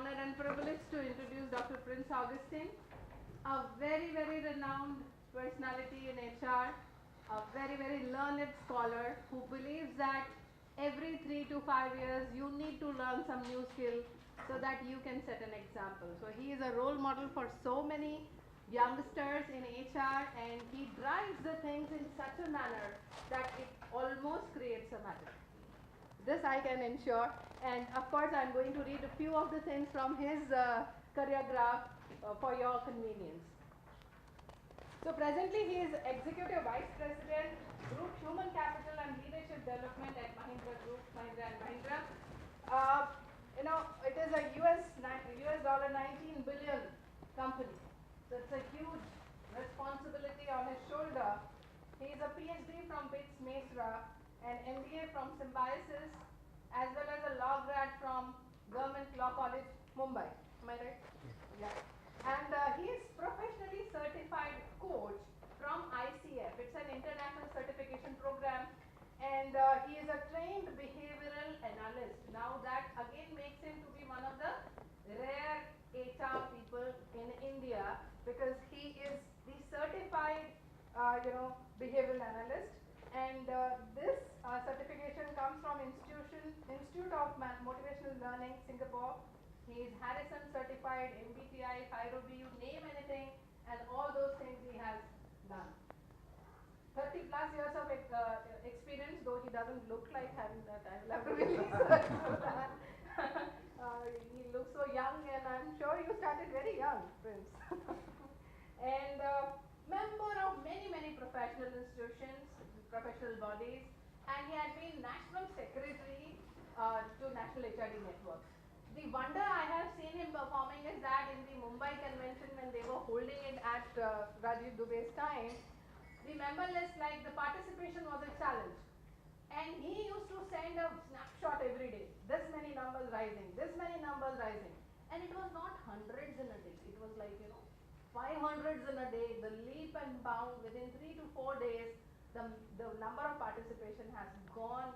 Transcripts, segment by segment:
honor and privilege to introduce Dr. Prince Augustine, a very, very renowned personality in HR, a very, very learned scholar who believes that every 3 to 5 years you need to learn some new skill so that you can set an example. So he is a role model for so many youngsters in HR, and he drives the things in such a manner that it almost creates a magic. This I can ensure, and of course I'm going to read a few of the things from his career graph for your convenience. So presently he is Executive Vice President, Group Human Capital and Leadership Development at Mahindra Group, Mahindra and Mahindra. It is a US dollar 19 billion company. So it's a huge responsibility on his shoulder. He is a PhD from BITS Mesra, an MBA from Symbiosis, as well as a law grad from Government Law College, Mumbai. Am I right? Yeah. And he is professionally certified coach from ICF. It's an international certification program, and he is a trained behavioral analyst. Now that again makes him to be one of the rare HR people in India, because he is the certified behavioral analyst, and this certification comes from Institute of Motivational Learning, Singapore. He is Harrison certified, MBTI, Nairobi, you name anything, and all those things he has done. 30 plus years of experience, though he doesn't look like having that. I will have to really search for that. He looks so young, and I'm sure you started very young, Prince. And member of many, many professional institutions, professional bodies, and he had been National Secretary to National HRD Network. The wonder I have seen him performing is that in the Mumbai convention, when they were holding it at Rajiv Dubey's time, the member list, like the participation was a challenge. And he used to send a snapshot every day. This many numbers rising, this many numbers rising. And it was not hundreds in a day. It was like, 500s in a day. The leap and bound within 3 to 4 days, the number of participation has gone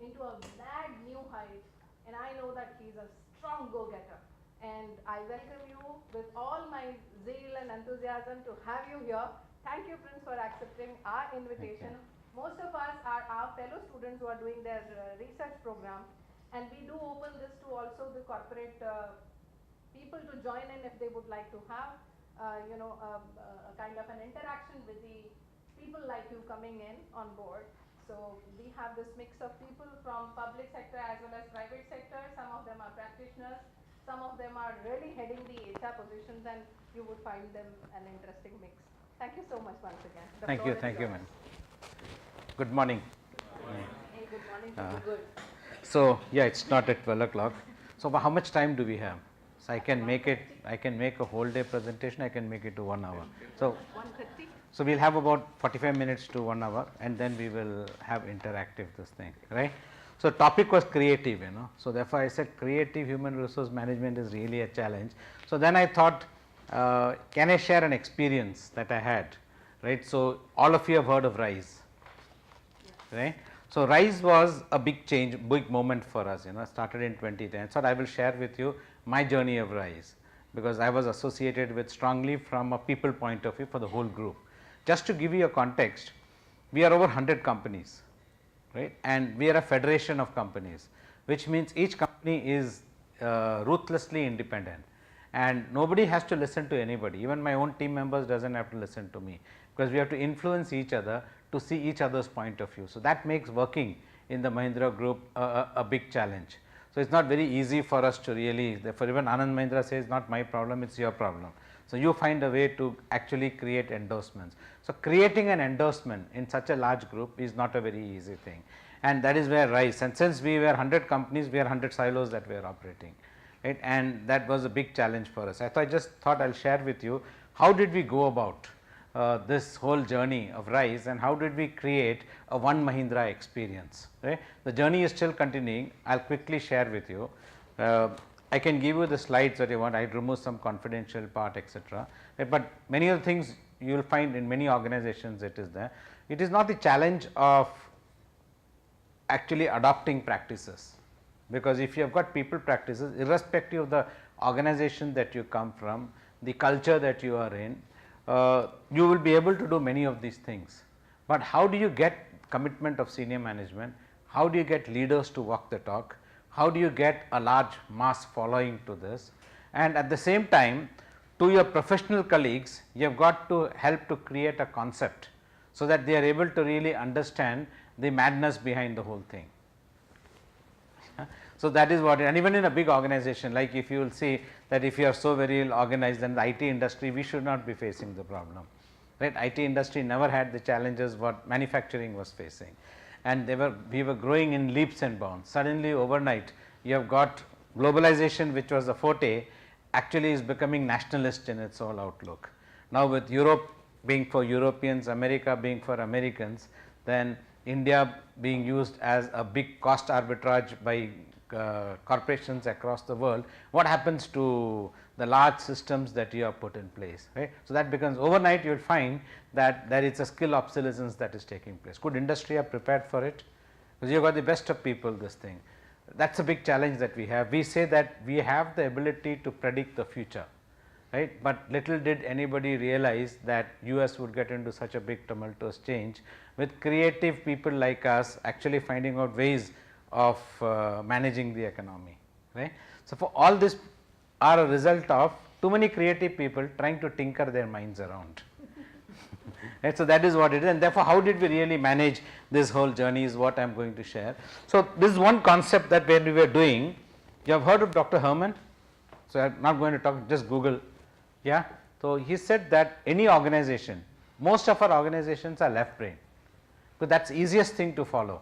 into a mad new height. And I know that he's a strong go-getter. And I welcome you with all my zeal and enthusiasm to have you here. Thank you, Prince, for accepting our invitation. Most of us are our fellow students who are doing their research program, and we do open this to also the corporate people to join in if they would like to have a kind of an interaction with the people like you coming in on board. So we have this mix of people from public sector as well as private sector. Some of them are practitioners, some of them are really heading the HR positions, and you would find them an interesting mix. Thank you so much once again. Thank you, man. Good morning. Hey, good morning to you. Good. So yeah, it's not at 12 o'clock. So how much time do we have? So I can make a whole day presentation. I can make it to 1 hour. So 1:30. So we'll have about 45 minutes to 1 hour, and then we will have interactive this thing, right? So topic was creative, So therefore I said creative human resource management is really a challenge. So then I thought, can I share an experience that I had, right? So all of you have heard of RISE, right? So RISE was a big change, big moment for us, started in 2010. So I will share with you my journey of RISE, because I was associated with strongly from a people point of view for the whole group. Just to give you a context, we are over 100 companies, right? And we are a federation of companies, which means each company is ruthlessly independent, and nobody has to listen to anybody. Even my own team members doesn't have to listen to me, because we have to influence each other to see each other's point of view. So that makes working in the Mahindra group a big challenge. So it's not very easy for us to really, therefore even Anand Mahindra says, not my problem, it's your problem. So you find a way to actually create endorsements. So creating an endorsement in such a large group is not a very easy thing, and that is where RISE, and since we were 100 companies, we are 100 silos that we are operating, right? And that was a big challenge for us. I just thought I'll share with you how did we go about this whole journey of RISE, and how did we create a one Mahindra experience, right? The journey is still continuing. I'll quickly share with you. I can give you the slides that you want. I remove some confidential part, etc. But many of the things you will find in many organizations it is there. It is not the challenge of actually adopting practices, because if you have got people practices, irrespective of the organization that you come from, the culture that you are in, you will be able to do many of these things. But how do you get commitment of senior management? How do you get leaders to walk the talk? How do you get a large mass following to this? And at the same time, to your professional colleagues, you have got to help to create a concept, so that they are able to really understand the madness behind the whole thing. So, that is what, and even in a big organization, like if you will see that if you are so very well organized, then the IT industry, we should not be facing the problem, right. IT industry never had the challenges what manufacturing was facing, and we were growing in leaps and bounds. Suddenly overnight you have got globalization, which was a forte, actually is becoming nationalist in its whole outlook. Now, with Europe being for Europeans, America being for Americans, then India being used as a big cost arbitrage by corporations across the world, what happens to the large systems that you have put in place, right. So, that becomes overnight, you will find that there is a skill obsolescence that is taking place. Could industry have prepared for it? Because you have got the best of people, this thing. That is a big challenge that we have. We say that we have the ability to predict the future, right, but little did anybody realize that US would get into such a big tumultuous change, with creative people like us actually finding out ways of managing the economy, right. So, for all this are a result of too many creative people trying to tinker their minds around. Right. So, that is what it is, and therefore, how did we really manage this whole journey is what I am going to share. So, this is one concept that when we were doing, you have heard of Dr. Herman. So, I am not going to talk, just Google. Yeah. So, he said that any organization, most of our organizations are left brain, because that is easiest thing to follow,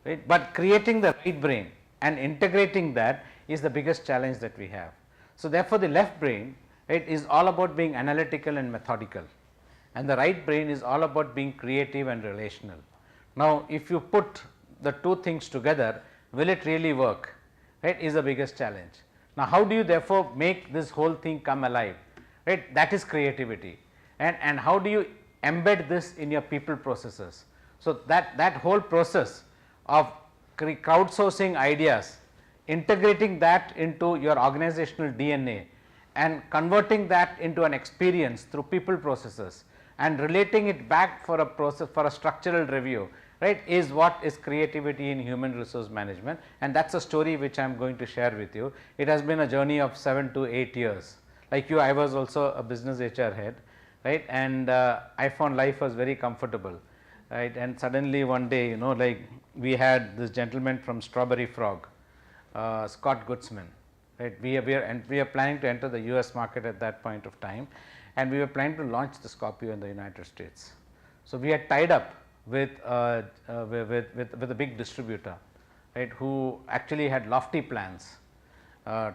right. But creating the right brain and integrating that is the biggest challenge that we have. So, therefore, the left brain, right, is all about being analytical and methodical, and the right brain is all about being creative and relational. Now, if you put the two things together, will it really work, right, is the biggest challenge. Now, how do you therefore make this whole thing come alive, right, that is creativity, and how do you embed this in your people processes. So, that whole process of crowdsourcing ideas, integrating that into your organizational DNA and converting that into an experience through people processes and relating it back for a process, for a structural review, right, is what is creativity in human resource management, and that is a story which I am going to share with you. It has been a journey of 7 to 8 years. Like you, I was also a business HR head, right, and I found life was very comfortable, right, and suddenly one day, you know, like we had this gentleman from Strawberry Frog, Scott Goodsman, right. We are planning to enter the US market at that point of time, and we were planning to launch the Scorpio in the United States. So, we had tied up with a big distributor, right, who actually had lofty plans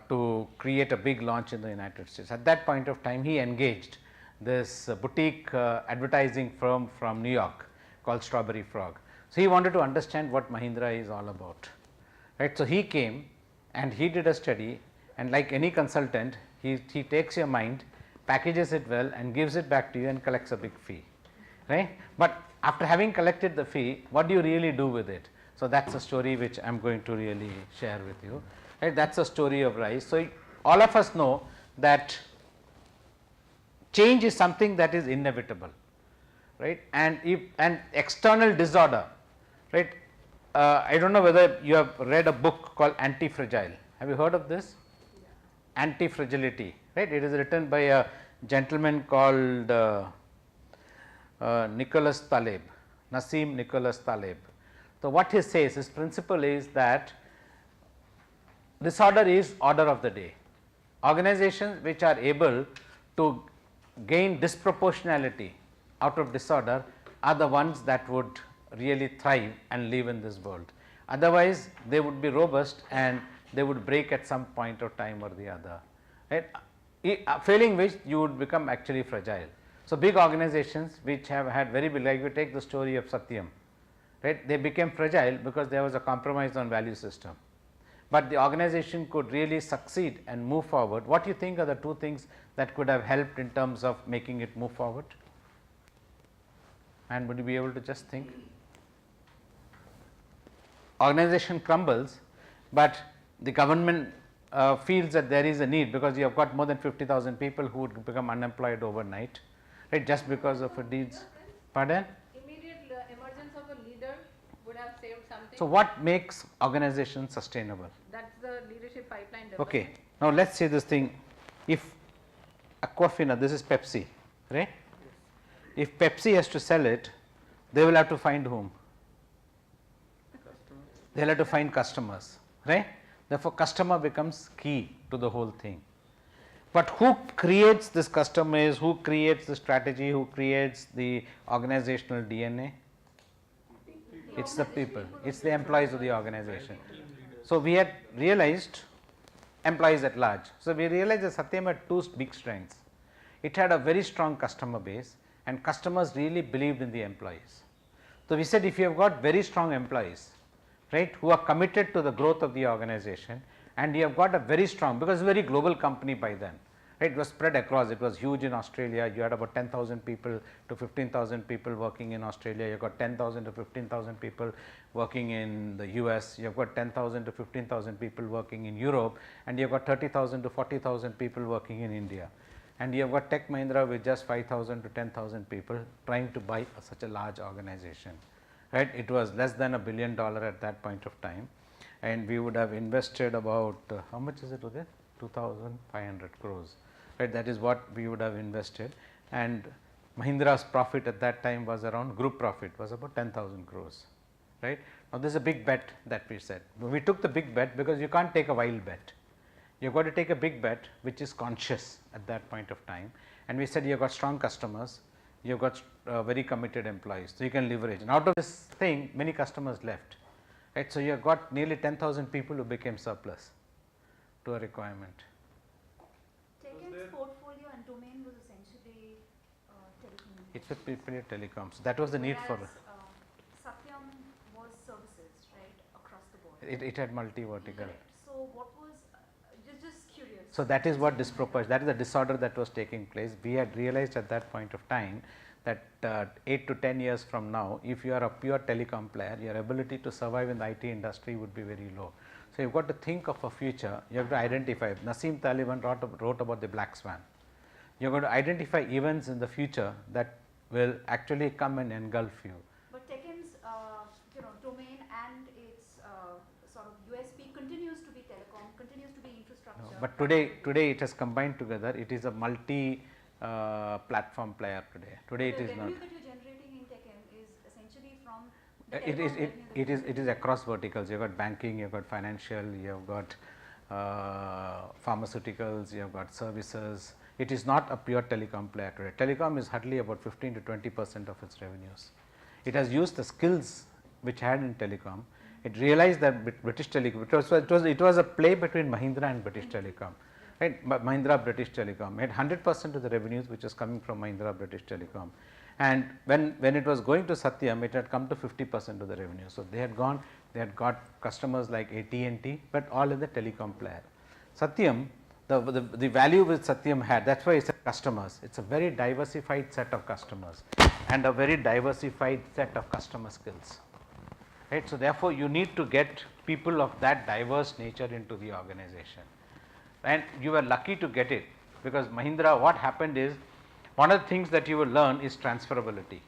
to create a big launch in the United States. At that point of time, he engaged this boutique advertising firm from New York called Strawberry Frog. So, he wanted to understand what Mahindra is all about, right. So, he came and he did a study, and like any consultant, he takes your mind, packages it well and gives it back to you and collects a big fee, right. But after having collected the fee, what do you really do with it? So, that is a story which I am going to really share with you, right. That is a story of RISE. So, all of us know that change is something that is inevitable, right, and if an external disorder, right. I do not know whether you have read a book called Anti-Fragile. Have you heard of this? Yeah. Anti-Fragility, right. It is written by a gentleman called Nicholas Taleb, Nassim Nicholas Taleb. So, what he says, his principle is that disorder is order of the day. Organizations which are able to gain disproportionality out of disorder are the ones that would really thrive and live in this world. Otherwise, they would be robust and they would break at some point of time or the other, right. Failing which you would become actually fragile. So, big organizations which have had very big, like we take the story of Satyam, right, they became fragile because there was a compromise on value system, but the organization could really succeed and move forward. What do you think are the two things that could have helped in terms of making it move forward? And would you be able to just think? Organization crumbles but the government feels that there is a need because you have got more than 50,000 people who would become unemployed overnight, right, just because of a deeds. Pardon? Immediate emergence of a leader would have saved something. So, what makes organizations sustainable? That's the leadership pipeline development. Okay. Now, let us say this thing, if Aquafina, this is Pepsi, right? If Pepsi has to sell it, they will have to find whom? They will have to find customers, right? Therefore, customer becomes key to the whole thing. But who creates this customers, who creates the strategy, who creates the organizational DNA? It is the people, it is the employees of the organization. So, we had realized employees at large. So, we realized that Satyam had two big strengths. It had a very strong customer base and customers really believed in the employees. So, we said if you have got very strong employees, right, who are committed to the growth of the organization, and you have got a very strong, because it was a very global company by then, right, it was spread across, it was huge in Australia, you had about 10,000 people to 15,000 people working in Australia, you have got 10,000 to 15,000 people working in the US, you have got 10,000 to 15,000 people working in Europe, and you have got 30,000 to 40,000 people working in India. And you have got Tech Mahindra with just 5,000 to 10,000 people trying to buy such a large organization, right. It was less than $1 billion at that point of time, and we would have invested about how much is it today? 2,500 crores, right. That is what we would have invested, and Mahindra's profit at that time was around, group profit was about 10,000 crores, right. Now, this is a big bet that we said. We took the big bet because you can't take a wild bet. You have got to take a big bet which is conscious at that point of time, and we said you have got strong customers, you have got very committed employees, so you can leverage. And out of this thing many customers left, right. So, you have got nearly 10,000 people who became surplus to a requirement. Techem's portfolio and domain was essentially telecommunications. It was purely telecoms. That was the need for. Satyam was services, right, across the board. It had multi-vertical. Correct. So, what was just curious. So, that is what disproportion, that is the disorder that was taking place. We had realized at that point of time that 8 to 10 years from now, if you are a pure telecom player, your ability to survive in the IT industry would be very low. So, you have got to think of a future, you have to identify. Nassim Taliban wrote about the black swan. You are going to identify events in the future that will actually come and engulf you. But Techem's domain and its sort of USP continues to be telecom, continues to be infrastructure. No, but today it has combined together. It is a multi platform player today. Today it is not. The revenue that you are generating in Techem is essentially from the telecom it is across verticals. You have got banking, you have got financial, you have got pharmaceuticals, you have got services. It is not a pure telecom player today. Telecom is hardly about 15 to 20% of its revenues. It has used the skills which had in telecom. It realized that British Telecom, it was a play between Mahindra and British Telecom, right. Mahindra British Telecom made 100% of the revenues which is coming from Mahindra British Telecom, and when it was going to Satyam, it had come to 50% of the revenue. So, they had got customers like AT&T, but all in the telecom player. Satyam, the value which Satyam had, that is why it is customers, it is a very diversified set of customers and a very diversified set of customer skills, right. So, therefore, you need to get people of that diverse nature into the organization, and you were lucky to get it, because Mahindra, what happened is, one of the things that you will learn is transferability.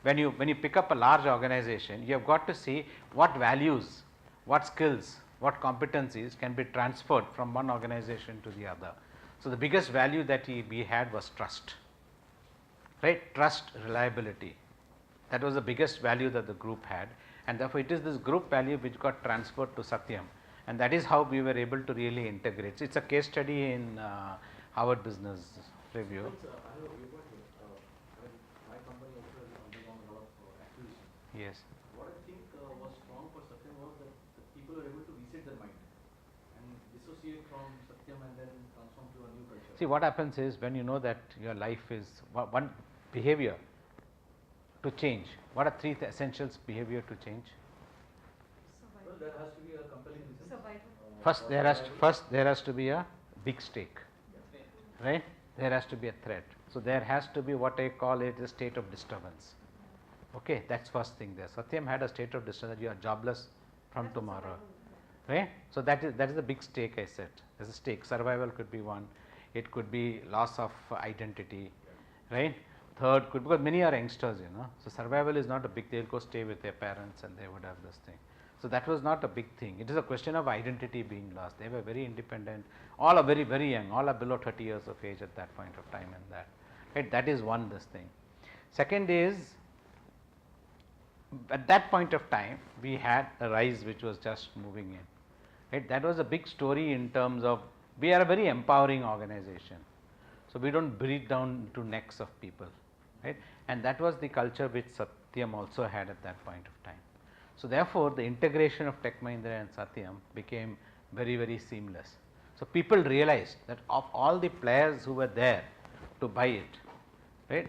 When you pick up a large organization, you have got to see what values, what skills, what competencies can be transferred from one organization to the other. So, the biggest value that we had was trust, right, trust, reliability. That was the biggest value that the group had, and therefore, it is this group value which got transferred to Satyam, and that is how we were able to really integrate. It is a case study in Harvard Business Review. My company also has undergone a lot of acquisitions. Yes. What I think was strong for Satyam was that the people were able to reset their mind and dissociate from Satyam and then transform to a new culture. See, what happens is, when you know that your life is one behavior to change, what are three essentials behavior to change? Well, there has to be a compelling reason. Survival. First there has to be a big stake, right. There has to be a threat. So, there has to be what I call it a state of disturbance. Okay, that is first thing there. Satyam had a state of disturbance, you are jobless from tomorrow, right. So, that is the big stake I said. As a stake, survival could be one, it could be loss of identity, right. Third could, because many are youngsters, you know. So, survival is not a big, they will go stay with their parents and they would have this thing. So, that was not a big thing. It is a question of identity being lost. They were very independent, all are very, very young, all are below 30 years of age at that point of time, and that, right. That is one this thing. Second is, at that point of time we had a rise which was just moving in, right. That was a big story in terms of, we are a very empowering organization. So, we do not breathe down to necks of people, right, and that was the culture which Satyam also had at that point of time. So, therefore, the integration of Tech Mahindra and Satyam became very, very seamless. So, people realized that of all the players who were there to buy it, right,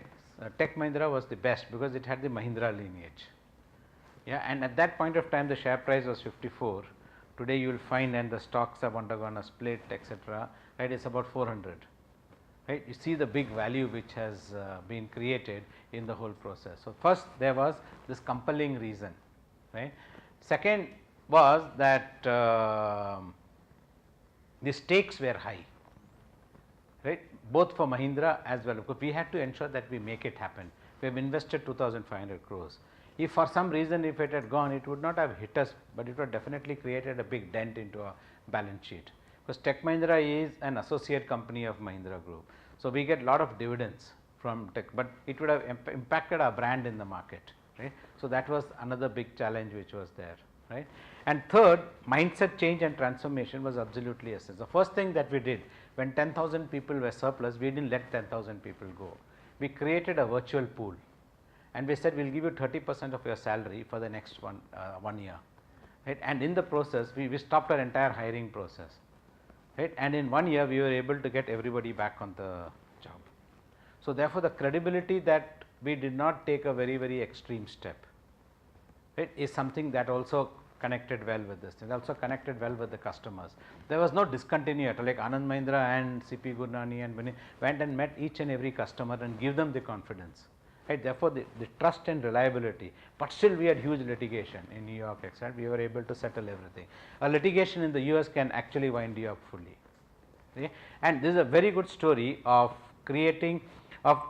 Tech Mahindra was the best because it had the Mahindra lineage. Yeah, and at that point of time the share price was 54. Today you will find, and the stocks have undergone a split, etc., right, it's about 400. Right, you see the big value which has been created in the whole process. So, first there was this compelling reason, right. Second was that the stakes were high, right, both for Mahindra as well, because we had to ensure that we make it happen. We have invested 2,500 crores. If for some reason if it had gone, it would not have hit us, but it would definitely created a big dent into our balance sheet, because Tech Mahindra is an associate company of Mahindra Group. So, we get lot of dividends from Tech, but it would have impacted our brand in the market, right. So, that was another big challenge which was there, right. And third, mindset change and transformation was absolutely essential. The first thing that we did, when 10,000 people were surplus, we did not let 10,000 people go. We created a virtual pool, and we said we will give you 30% of your salary for the next 1 year, right. And in the process we stopped our entire hiring process, right, and in 1 year we were able to get everybody back on the job. So, therefore, the credibility that we did not take a very, very extreme step, right, is something that also connected well with this thing, also connected well with the customers. There was no discontinuity, like Anand Mahindra and CP Gurnani and Vinay went and met each and every customer and give them the confidence, right. Therefore, the trust and reliability, but still we had huge litigation in New York, etc. We were able to settle everything. A litigation in the US can actually wind you up fully, okay? And this is a very good story of creating, of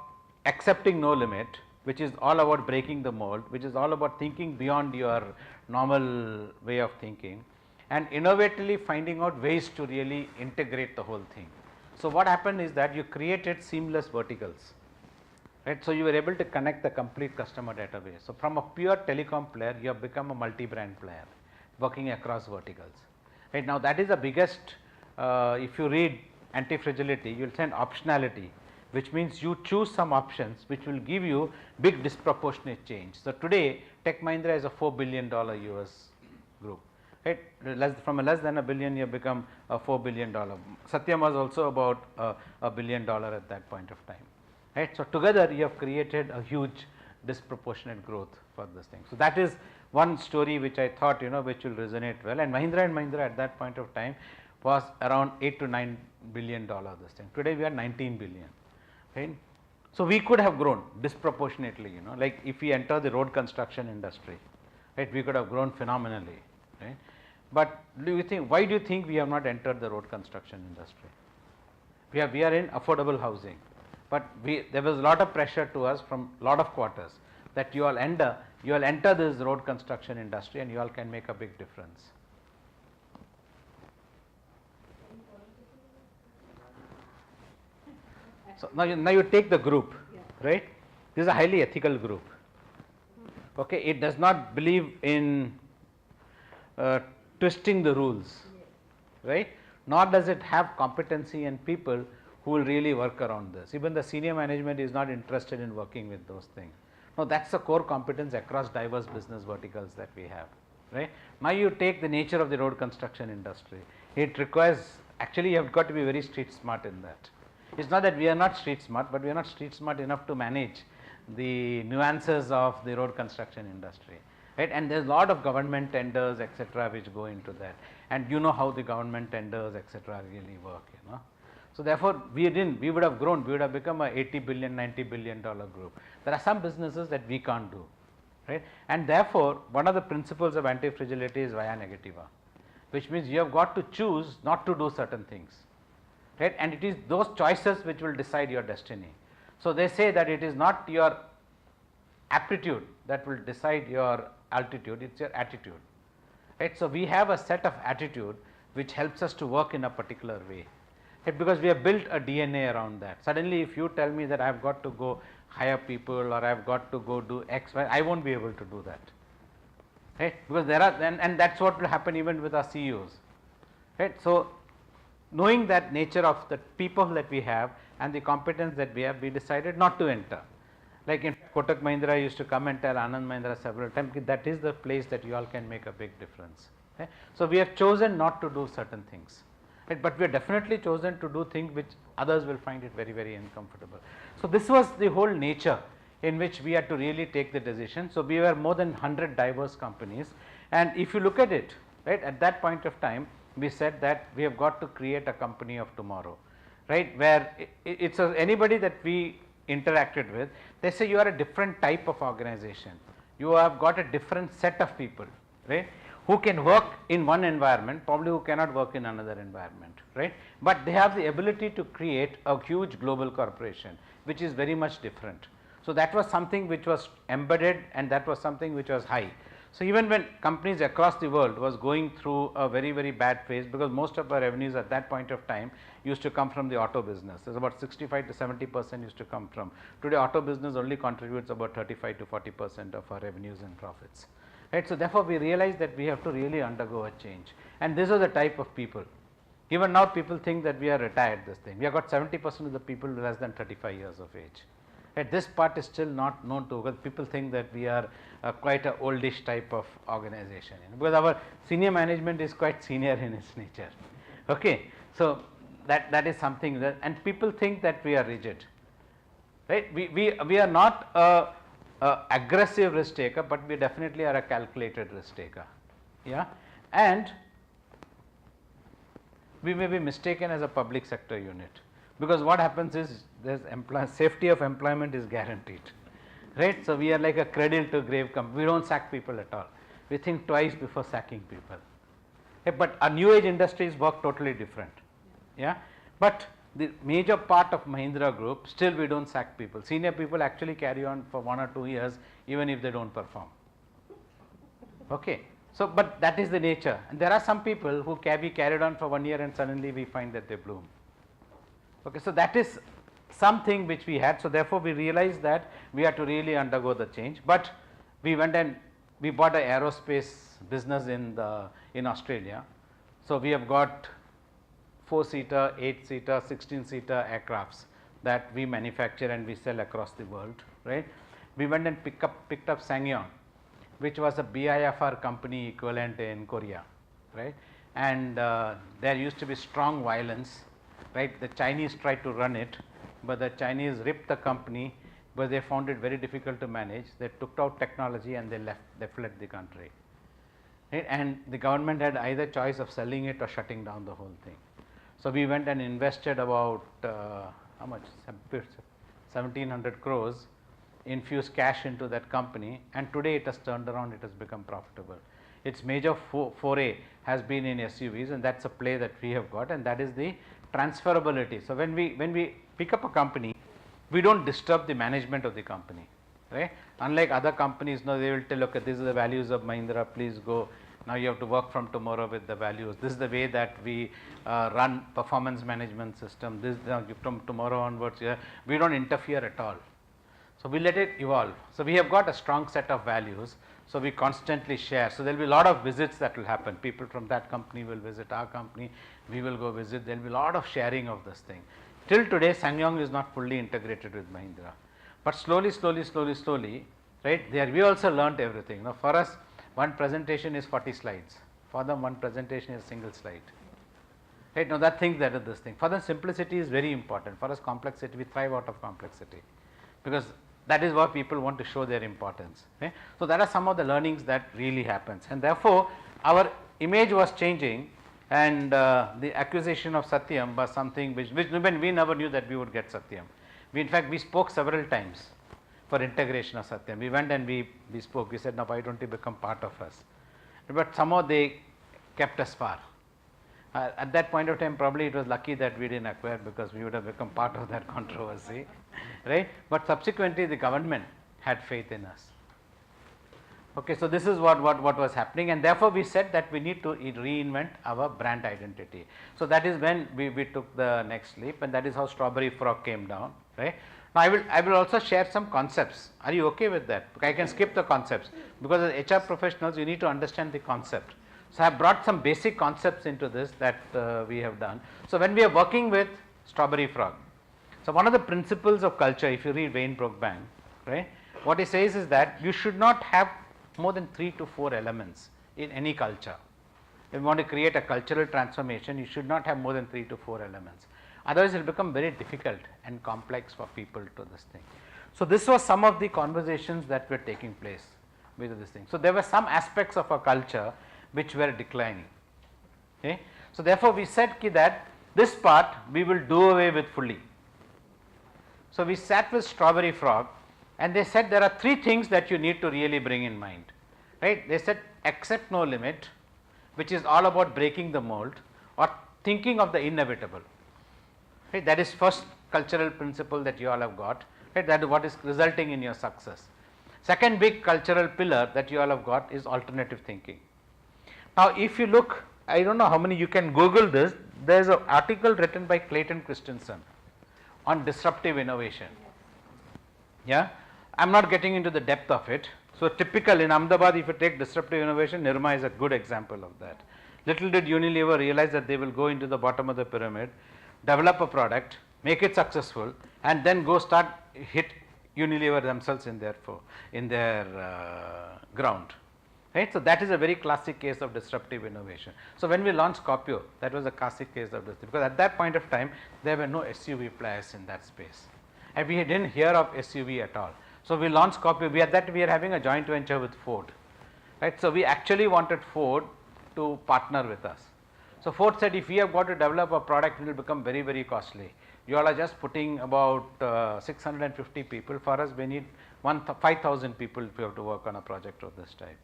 accepting no limit, which is all about breaking the mold, which is all about thinking beyond your normal way of thinking, and innovatively finding out ways to really integrate the whole thing. So, what happened is that you created seamless verticals, right. So, you were able to connect the complete customer database. So, from a pure telecom player, you have become a multi-brand player working across verticals, right. Now, that is the biggest, if you read anti-fragility, you will find optionality, which means you choose some options which will give you big disproportionate change. So, today Tech Mahindra is a $4 billion US group, right. From a less than a billion you have become a $4 billion. Satyam was also about $1 billion at that point of time, right. So, together you have created a huge disproportionate growth for this thing. So, that is one story which I thought, you know, which will resonate well, and Mahindra at that point of time was around 8 to 9 billion dollar this thing. Today we are 19 billion, right. So, we could have grown disproportionately, you know, like if we enter the road construction industry, right, we could have grown phenomenally, right. But do you think, why do you think we have not entered the road construction industry? We are in affordable housing, but there was a lot of pressure to us from lot of quarters that you all enter this road construction industry and you all can make a big difference. So, now you take the group, right. This is a highly ethical group, okay. It does not believe in twisting the rules, right, nor does it have competency and people who will really work around this. Even the senior management is not interested in working with those things. Now, that is a core competence across diverse business verticals that we have, right. Now, you take the nature of the road construction industry, it requires, actually you have got to be very street smart in that. It is not that we are not street smart, but we are not street smart enough to manage the nuances of the road construction industry, right. And there is a lot of government tenders, etc., which go into that, and you know how the government tenders, etc., really work, you know. So, therefore, we would have grown, we would have become a 80 billion, 90 billion dollar group. There are some businesses that we can't do, right. And therefore, one of the principles of anti-fragility is via negativa, which means you have got to choose not to do certain things, right, and it is those choices which will decide your destiny. So, they say that it is not your aptitude that will decide your altitude, it is your attitude, right. So, we have a set of attitude which helps us to work in a particular way, right, because we have built a DNA around that. Suddenly, if you tell me that I have got to go hire people or I have got to go do X, Y, I won't be able to do that, right, because there are and that is what will happen even with our CEOs, right. So, knowing that nature of the people that we have and the competence that we have, we decided not to enter. Like in Kotak Mahindra used to come and tell Anand Mahindra several times that is the place that you all can make a big difference. Okay. So, we have chosen not to do certain things, right, but we have definitely chosen to do things which others will find it very, very uncomfortable. So, this was the whole nature in which we had to really take the decision. So, we were more than 100 diverse companies, and if you look at it, right, at that point of time we said that we have got to create a company of tomorrow, right, where it's anybody that we interacted with, they say you are a different type of organization, you have got a different set of people, right, who can work in one environment, probably who cannot work in another environment, right, but they have the ability to create a huge global corporation which is very much different. So, that was something which was embedded and that was something which was high. So, even when companies across the world was going through a very, very bad phase, because most of our revenues at that point of time used to come from the auto business, there is about 65 to 70% used to come from. Today auto business only contributes about 35 to 40% of our revenues and profits, right. So, therefore, we realized that we have to really undergo a change, and this is the type of people. Even now people think that we are retired this thing, we have got 70% of the people less than 35 years of age. Right, this part is still not known to, because people think that we are quite a oldish type of organization, because our senior management is quite senior in its nature. Okay. So, that is something that, and people think that we are rigid, right. We are not a aggressive risk taker, but we definitely are a calculated risk taker, yeah, and we may be mistaken as a public sector unit. Because what happens is there is safety of employment is guaranteed, right. So, we are like a cradle to grave company, we do not sack people at all, we think twice before sacking people, okay, but our new age industries work totally different, yeah. But the major part of Mahindra group, still we do not sack people, senior people actually carry on for 1 or 2 years even if they do not perform, okay. So, but that is the nature, and there are some people who can be carried on for 1 year and suddenly we find that they bloom. Okay, so, that is something which we had. So, therefore, we realized that we had to really undergo the change, but we went and we bought a aerospace business in Australia. So, we have got 4-seater, 8-seater, 16-seater aircrafts that we manufacture and we sell across the world, right. We went and picked up SsangYong, which was a BIFR company equivalent in Korea, right, and there used to be strong violence. Right, the Chinese tried to run it, but the Chinese ripped the company, but they found it very difficult to manage. They took out technology and they fled the country, right, and the government had either choice of selling it or shutting down the whole thing. So, we went and invested about how much, 1700 crores, infused cash into that company, and today it has turned around, it has become profitable. Its major foray has been in SUVs, and that is a play that we have got, and that is the transferability. So, when we pick up a company, we do not disturb the management of the company, right. Unlike other companies, now they will tell, okay, these are the values of Mahindra, please go, now you have to work from tomorrow with the values, this is the way that we run performance management system, this from tomorrow onwards, we do not interfere at all. So, we let it evolve. So, we have got a strong set of values. So, we constantly share. So, there will be a lot of visits that will happen, people from that company will visit our company, we will go visit, there will be a lot of sharing of this thing. Till today SsangYong is not fully integrated with Mahindra, but slowly, right, there we also learnt everything. Now, for us one presentation is 40 slides, for them one presentation is single slide, right. Now, that thing that is this thing, for them simplicity is very important, for us complexity, we thrive out of complexity, because that is what people want to show their importance, okay. So, that are some of the learnings that really happens, and therefore, our image was changing, and the acquisition of Satyam was something which when we never knew that we would get Satyam. We in fact, we spoke several times for integration of Satyam. We went and we spoke, we said, now why do not you become part of us, but somehow they kept us far. At that point of time, probably it was lucky that we didn't acquire, because we would have become part of that controversy, right. But subsequently the government had faith in us. Okay, so this is what was happening, and therefore we said that we need to reinvent our brand identity. So that is when we took the next leap, and that is how Strawberry Frog came down, right. Now I will also share some concepts. Are you okay with that? I can skip the concepts, because as HR professionals you need to understand the concept. So I have brought some basic concepts into this that we have done. So when we are working with Strawberry Frog, so one of the principles of culture, if you read Wayne Brookbank, right, what he says is that you should not have more than 3 to 4 elements in any culture. If you want to create a cultural transformation, you should not have more than 3 to 4 elements. Otherwise, it will become very difficult and complex for people to this thing. So this was some of the conversations that were taking place with this thing. So there were some aspects of our culture which were declining. Okay. So therefore, we said that this part we will do away with fully. So we sat with Strawberry Frog, and they said there are 3 things that you need to really bring in mind, right. They said accept no limit, which is all about breaking the mold or thinking of the inevitable, right. That is first cultural principle that you all have got, right. That is what is resulting in your success. Second big cultural pillar that you all have got is alternative thinking. Now if you look, I don't know how many you can Google this, there is an article written by Clayton Christensen on disruptive innovation. Yeah, I am not getting into the depth of it. So typical in Ahmedabad, if you take disruptive innovation, Nirma is a good example of that. Little did Unilever realize that they will go into the bottom of the pyramid, develop a product, make it successful, and then go start hit Unilever themselves in their ground. Right. So that is a very classic case of disruptive innovation. So when we launched Scorpio, that was a classic case of this, because at that point of time there were no SUV players in that space, and we didn't hear of SUV at all. So we launched Scorpio. We are having a joint venture with Ford, right. So we actually wanted Ford to partner with us. So Ford said, if we have got to develop a product, it will become very, very costly. You all are just putting about 650 people. For us, we need 5,000 people if we have to work on a project of this type.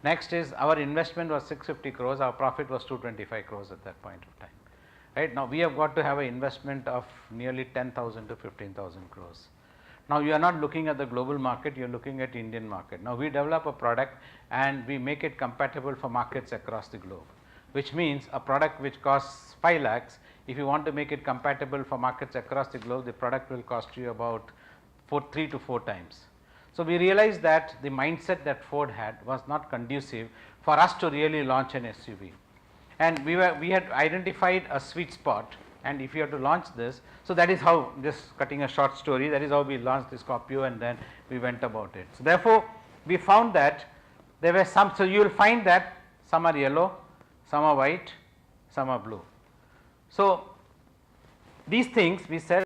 Next is our investment was 650 crores, our profit was 225 crores at that point of time. Right. Now we have got to have an investment of nearly 10,000 to 15,000 crores. Now you are not looking at the global market, you are looking at Indian market. Now we develop a product and we make it compatible for markets across the globe, which means a product which costs 5 lakhs, if you want to make it compatible for markets across the globe, the product will cost you about 3 to 4 times. So we realized that the mindset that Ford had was not conducive for us to really launch an SUV. And we had identified a sweet spot, and if you have to launch this, so that is how, just cutting a short story, that is how we launched the Scorpio, and then we went about it. So therefore, we found that there were some, so you will find that some are yellow, some are white, some are blue. So these things we said